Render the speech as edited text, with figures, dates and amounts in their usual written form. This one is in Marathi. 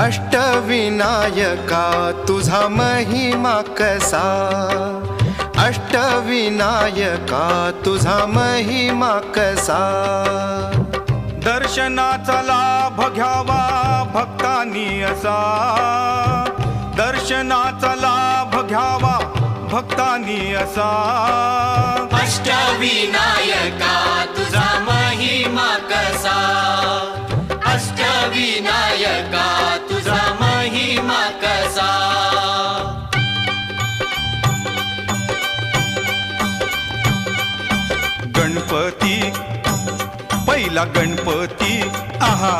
अष्टविनायका तुझा महिमा कसा, अष्टविनायका तुझा महिमा कसा। दर्शनाचा लाभ घ्यावा भक्तांनी असा, दर्शनाचा लाभ घ्यावा भक्तांनी असा। अष्टविनायका तुझा महिमा कसा, अष्टविनायका तुझा महिमा कसा। गणपती पहिला गणपती आहा,